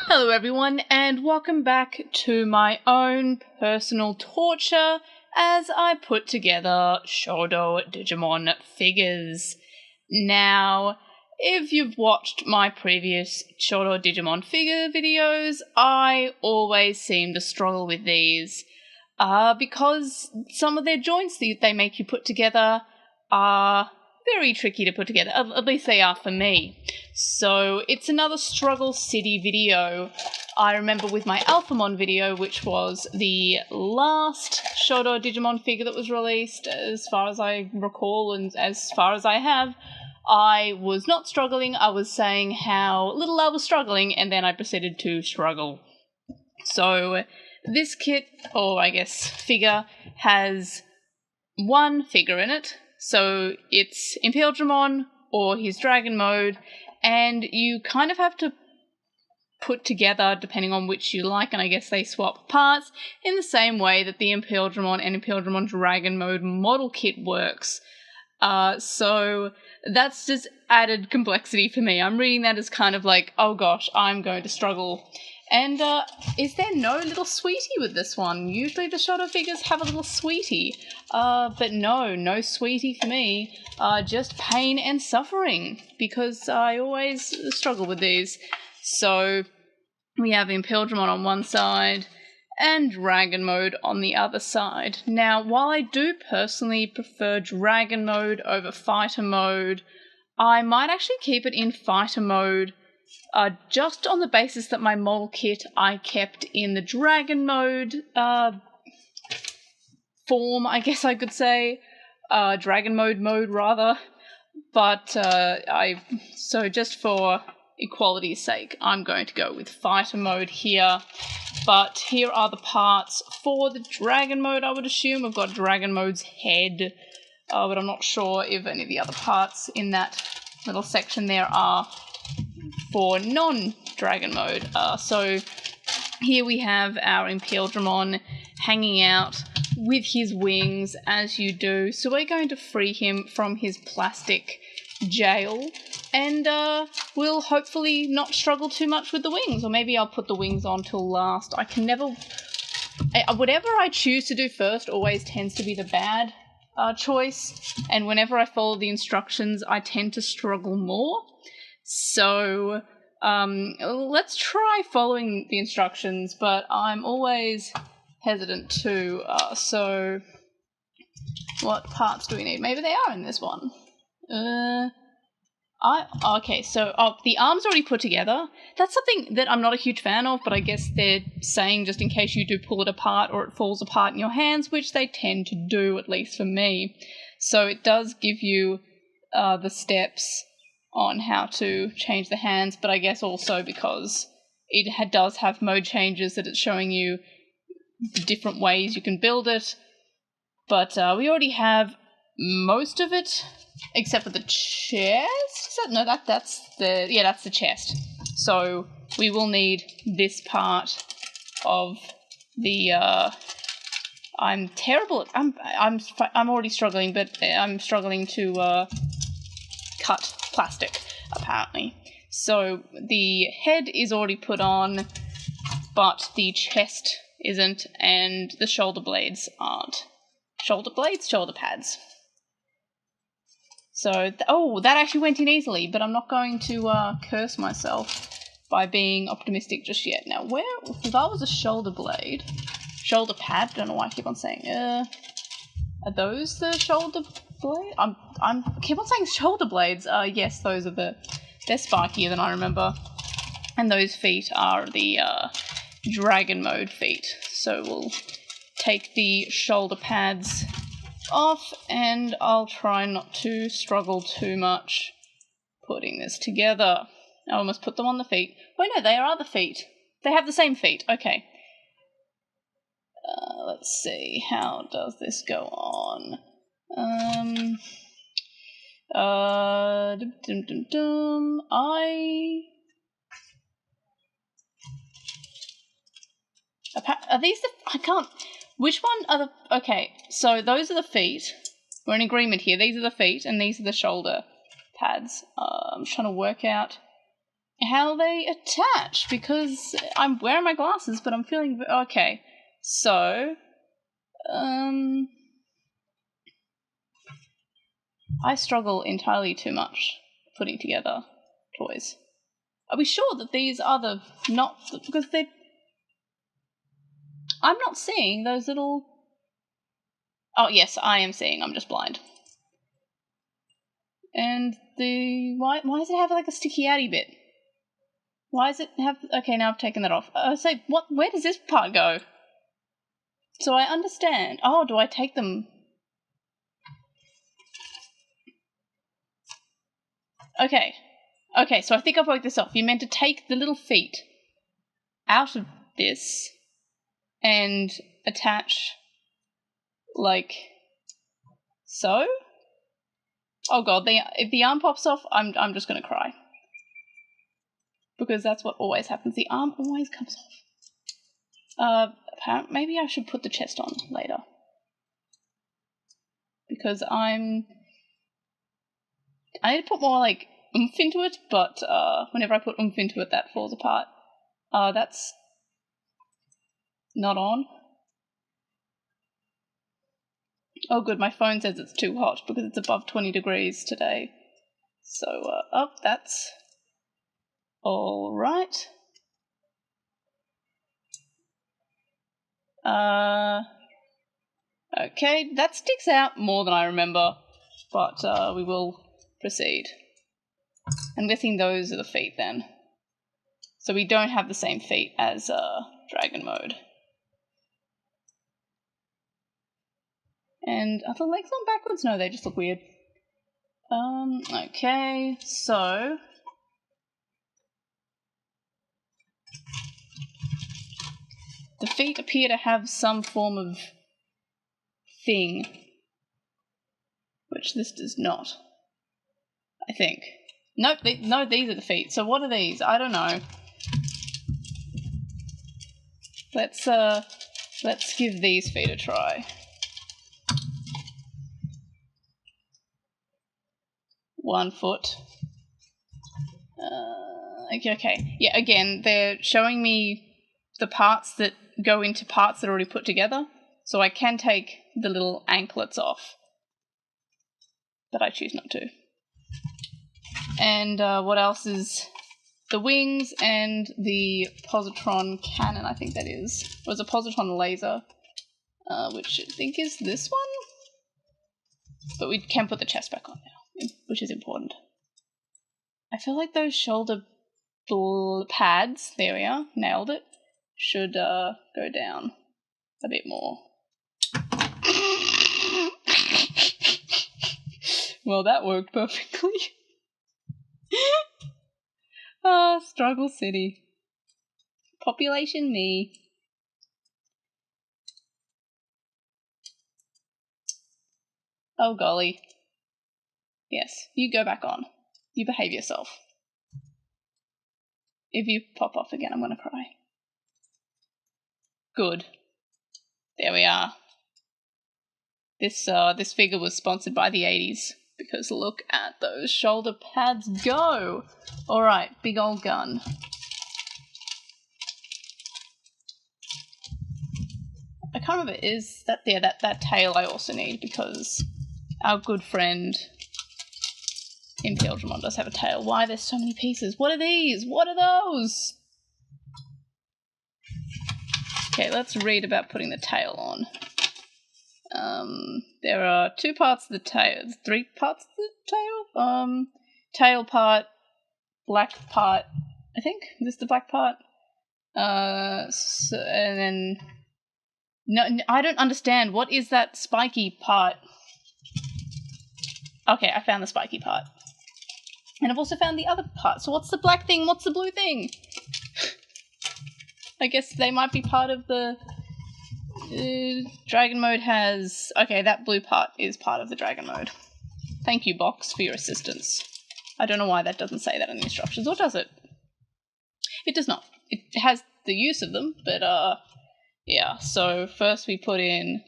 Hello everyone, and welcome back to my own personal torture as I put together SHODO Digimon figures. Now, if you've watched my previous SHODO Digimon figure videos, I always seem to struggle with these because some of their joints that they make you put together are very tricky to put together, at least they are for me. So it's another Struggle City video. I remember with my Alphamon video, which was the last SHODO Digimon figure that was released, as far as I recall and as far as I have, I was not struggling, I was saying how little I was struggling, and then I proceeded to struggle. So this kit, or I guess figure, has one figure in it. So it's Imperialdramon or his dragon mode, and you kind of have to put together depending on which you like, and I guess they swap parts in the same way that the Imperialdramon and Imperialdramon dragon mode model kit works. So that's just added complexity for me. I'm reading that as kind of like, oh gosh, I'm going to struggle. And is there no little sweetie with this one? Usually the SHODO figures have a little sweetie, but no sweetie for me. Just pain and suffering, because I always struggle with these. So we have Imperialdramon on one side and Dragon Mode on the other side. Now, while I do personally prefer Dragon Mode over Fighter Mode, I might actually keep it in Fighter Mode, just on the basis that my model kit I kept in the Dragon Mode form, I guess I could say. Dragon Mode rather. But so just for equality's sake, I'm going to go with Fighter Mode here. But here are the parts for the Dragon Mode, I would assume. I've got Dragon Mode's head, but I'm not sure if any of the other parts in that little section there are for non-Dragon Mode. So here we have our Imperialdramon hanging out with his wings, as you do. So we're going to free him from his plastic jail, and we'll hopefully not struggle too much with the wings, or maybe I'll put the wings on till last. I can never... whatever I choose to do first always tends to be the bad choice, and whenever I follow the instructions I tend to struggle more. So let's try following the instructions, but I'm always hesitant too. So what parts do we need? Maybe they are in this one. Okay, so the arm's already put together. That's something that I'm not a huge fan of, but I guess they're saying just in case you do pull it apart or it falls apart in your hands, which they tend to do, at least for me. So it does give you the steps on how to change the hands, but I guess also because it does have mode changes that it's showing you the different ways you can build it. But we already have most of it, except for the chest. No, that's the chest. So we will need this part of the. I'm terrible. I'm already struggling, but I'm struggling to cut plastic apparently. So the head is already put on, but the chest isn't, and the shoulder blades aren't. Shoulder blades? Shoulder pads. So, that actually went in easily, but I'm not going to curse myself by being optimistic just yet. Now, if that was a shoulder blade, shoulder pad, don't know why I keep on saying, are those the shoulder blade? I keep on saying shoulder blades. Yes, those are they're spikier than I remember. And those feet are the Dragon Mode feet. So we'll take the shoulder pads off, and I'll try not to struggle too much putting this together. I almost put them on the feet. Wait, no, they are the feet. They have the same feet. Okay. Let's see. How does this go on? Are these the... I can't... Which one are the... Okay, so those are the feet. We're in agreement here. These are the feet, and these are the shoulder pads. I'm trying to work out how they attach, because I'm wearing my glasses, but I'm feeling... Okay, so... I struggle entirely too much putting together toys. Are we sure that these are the... not... because they're... I'm not seeing those little... Oh, yes, I am seeing. I'm just blind. And the... Why does it have like a sticky outy bit? Why does it have... Okay, now I've taken that off. I was like, what? Where does this part go? So I understand. Oh, do I take them... Okay. Okay, so I think I've worked this off. You meant to take the little feet out of this and attach like so. Oh god, if the arm pops off, I'm just gonna cry. Because that's what always happens. The arm always comes off. Apparently, maybe I should put the chest on later. Because I need to put more like oomph into it, but whenever I put oomph into it, that falls apart. That's not on. Oh good, my phone says it's too hot because it's above 20 degrees today. So, that's alright. Okay, that sticks out more than I remember, but we will proceed. I'm guessing those are the feet then. So we don't have the same feet as Dragon Mode. And are the legs on backwards? No, they just look weird. Okay, so... the feet appear to have some form of thing, which this does not, I think. Nope, no, these are the feet. So what are these? I don't know. Let's give these feet a try. One foot. Okay. Yeah, again, they're showing me the parts that go into parts that are already put together. So I can take the little anklets off. But I choose not to. And what else is... the wings and the positron cannon, I think that is. It was a positron laser, which I think is this one? But we can put the chest back on now, which is important. I feel like those shoulder pads, there we are, nailed it, should go down a bit more. Well, that worked perfectly. Struggle City. Population me. Oh golly. Yes, you go back on. You behave yourself. If you pop off again, I'm gonna cry. Good. There we are. This figure was sponsored by the 80s. Because look at those shoulder pads go! Alright, big old gun. I can't remember, is that... yeah, that tail I also need, because our good friend Imperialdramon does have a tail. Why are there so many pieces? What are these? What are those? Okay, let's read about putting the tail on. There are 2 parts of the tail, 3 parts of the tail? Tail part, black part, I think. Is this the black part? And then... no, I don't understand. What is that spiky part? Okay, I found the spiky part. And I've also found the other part. So what's the black thing? What's the blue thing? I guess they might be part of the... Dragon Mode has... okay, that blue part is part of the Dragon Mode. Thank you, box, for your assistance. I don't know why that doesn't say that in the instructions, or does it? It does not. It has the use of them, but, yeah. So, first we put in...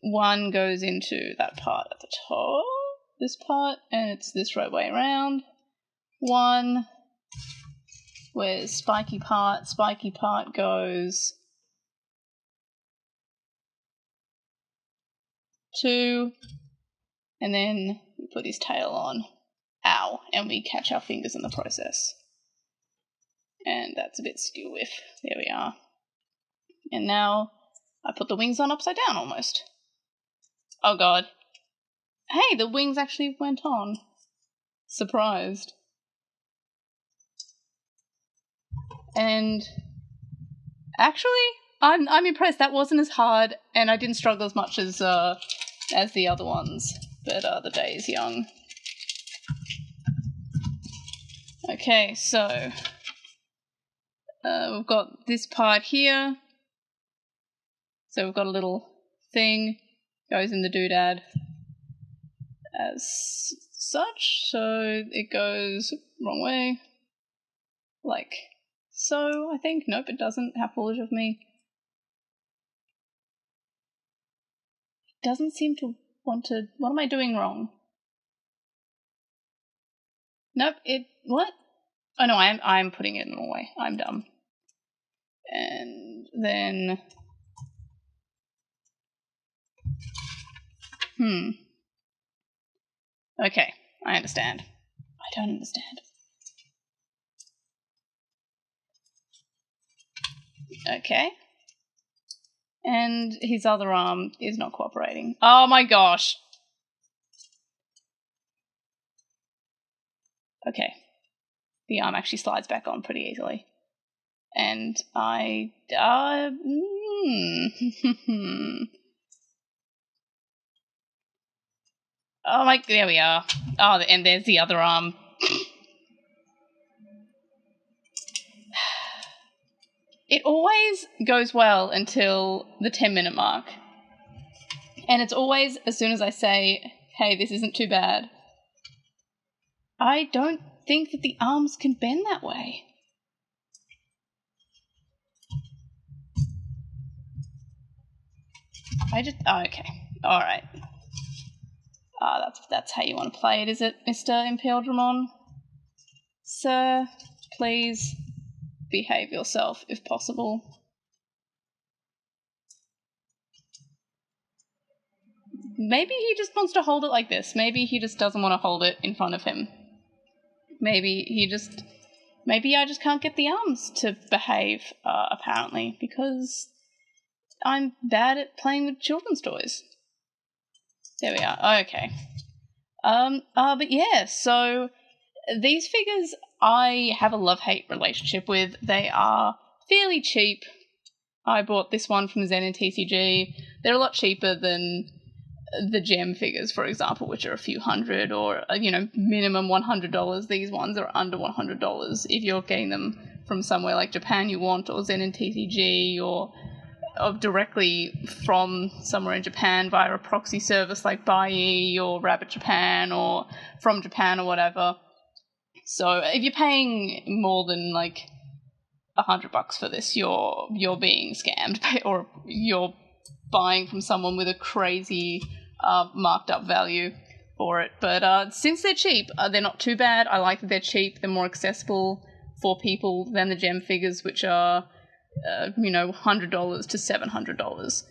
one goes into that part at the top, this part, and it's this right way around. 1. Where's spiky part? Spiky part goes 2. And then we put his tail on. Ow. And we catch our fingers in the process. And that's a bit skew whiff. There we are. And now I put the wings on upside down almost. Oh god. Hey, the wings actually went on. Surprised. And actually, I'm impressed. That wasn't as hard, and I didn't struggle as much as the other ones. But the day is young. Okay, so we've got this part here. So we've got a little thing goes in the doodad as such. So it goes wrong way, like so. I think. Nope, it doesn't. How foolish of me. It doesn't seem to want to. What am I doing wrong? Nope. What? Oh no, I'm putting it in the wrong way. I'm dumb. And then okay, I understand. I don't understand. Okay. And his other arm is not cooperating. Oh my gosh. Okay. The arm actually slides back on pretty easily. And I... Oh my... There we are. Oh, and there's the other arm. It always goes well until the 10-minute mark. And it's always as soon as I say, hey, this isn't too bad. I don't think that the arms can bend that way. Oh, okay. Alright. That's how you want to play it, is it, Mr. Imperialdramon? Sir, please behave yourself if possible. Maybe he just wants to hold it like this. Maybe he just doesn't want to hold it in front of him. Maybe I just can't get the arms to behave, apparently, because I'm bad at playing with children's toys. There we are. Okay. But yeah, so these figures I have a love-hate relationship with. They are fairly cheap. I bought this one from Zen and TCG. They're a lot cheaper than the gem figures, for example, which are a few hundred or, minimum $100. These ones are under $100 if you're getting them from somewhere like Japan You Want or Zen and TCG or directly from somewhere in Japan via a proxy service like Buyee or Rabbit Japan or from Japan or whatever. So if you're paying more than like $100 for this, you're being scammed, or you're buying from someone with a crazy marked up value for it. But since they're cheap, they're not too bad. I like that they're cheap. They're more accessible for people than the gem figures, which are $100 to $700.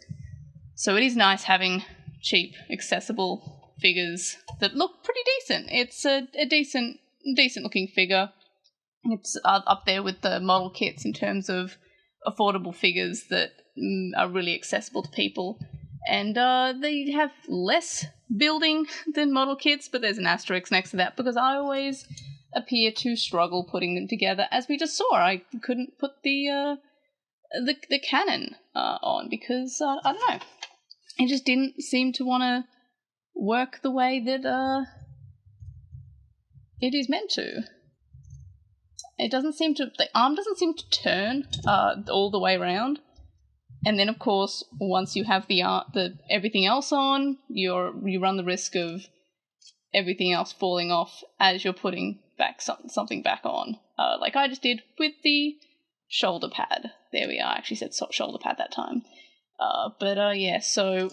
So it is nice having cheap, accessible figures that look pretty decent. It's a decent looking figure. It's up there with the model kits in terms of affordable figures that are really accessible to people. And they have less building than model kits, but there's an asterisk next to that because I always appear to struggle putting them together. As we just saw, I couldn't put the cannon on because, I don't know, it just didn't seem to want to work the way that it is meant to. It doesn't seem to, the arm doesn't seem to turn all the way around. And then, of course, once you have the everything else on, you run the risk of everything else falling off as you're putting back something back on, like I just did with the shoulder pad. There we are. I actually said shoulder pad that time. Yeah, so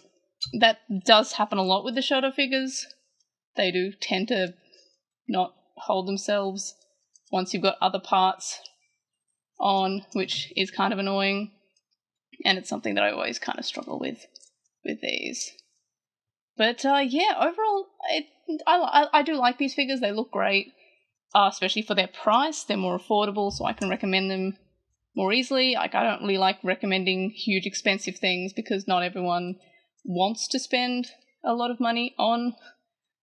that does happen a lot with the SHODO figures. They do tend to not hold themselves once you've got other parts on, which is kind of annoying. And it's something that I always kind of struggle with these. But yeah, overall, I do like these figures. They look great, especially for their price. They're more affordable, so I can recommend them more easily. Like, I don't really like recommending huge expensive things because not everyone wants to spend a lot of money on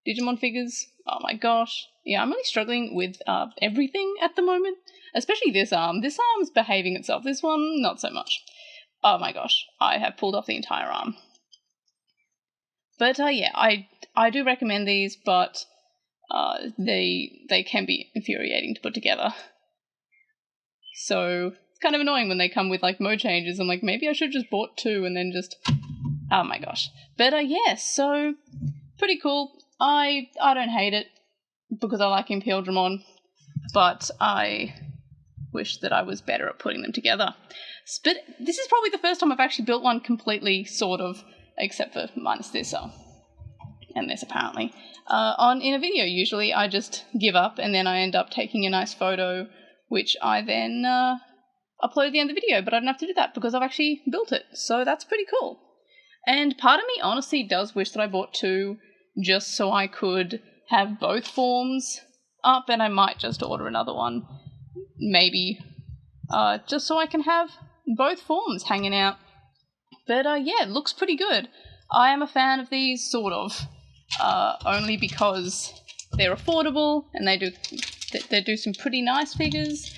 Digimon figures. Oh my gosh. Yeah, I'm really struggling with everything at the moment, especially this arm. This arm's behaving itself. This one, not so much. Oh my gosh, I have pulled off the entire arm. But yeah, I do recommend these, but they can be infuriating to put together. So it's kind of annoying when they come with like mode changes. I'm like, maybe I should have just bought 2 and then just, oh my gosh. But yeah, so pretty cool. I don't hate it because I like Imperialdramon, but I wish that I was better at putting them together. But this is probably the first time I've actually built one completely, sort of, except for minus this, and this apparently. In a video, usually I just give up and then I end up taking a nice photo, which I then upload at the end of the video, but I don't have to do that because I've actually built it, so that's pretty cool. And part of me honestly does wish that I bought 2 just so I could have both forms up, and I might just order another one, maybe, just so I can have both forms hanging out. But yeah, it looks pretty good. I am a fan of these, sort of, only because they're affordable and they do some pretty nice figures,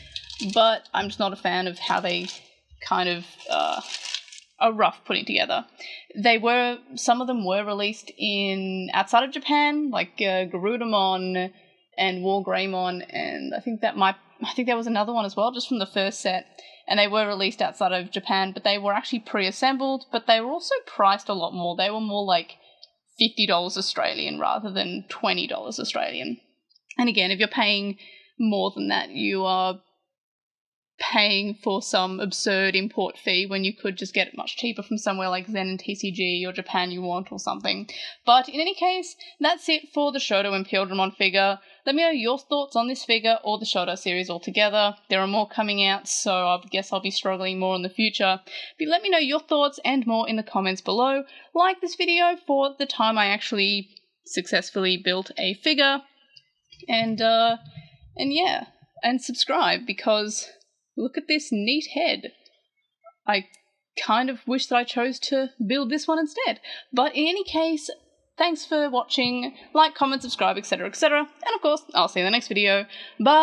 but I'm just not a fan of how they kind of are rough putting together. Some of them were released outside of Japan, like Garudamon and Wargreymon, and I think there was another one as well, just from the first set. And they were released outside of Japan, but they were actually pre-assembled, but they were also priced a lot more. They were more like $50 Australian rather than $20 Australian. And again, if you're paying more than that, you are paying for some absurd import fee when you could just get it much cheaper from somewhere like Zen and TCG or Japan You Want or something. But in any case, that's it for the SHODO Imperialdramon figure. Let me know your thoughts on this figure or the SHODO series altogether. There are more coming out, so I guess I'll be struggling more in the future. But let me know your thoughts and more in the comments below. Like this video for the time I actually successfully built a figure. And yeah, and subscribe because look at this neat head. I kind of wish that I chose to build this one instead. But in any case, thanks for watching. Like, comment, subscribe, etc, etc. And of course, I'll see you in the next video. Bye!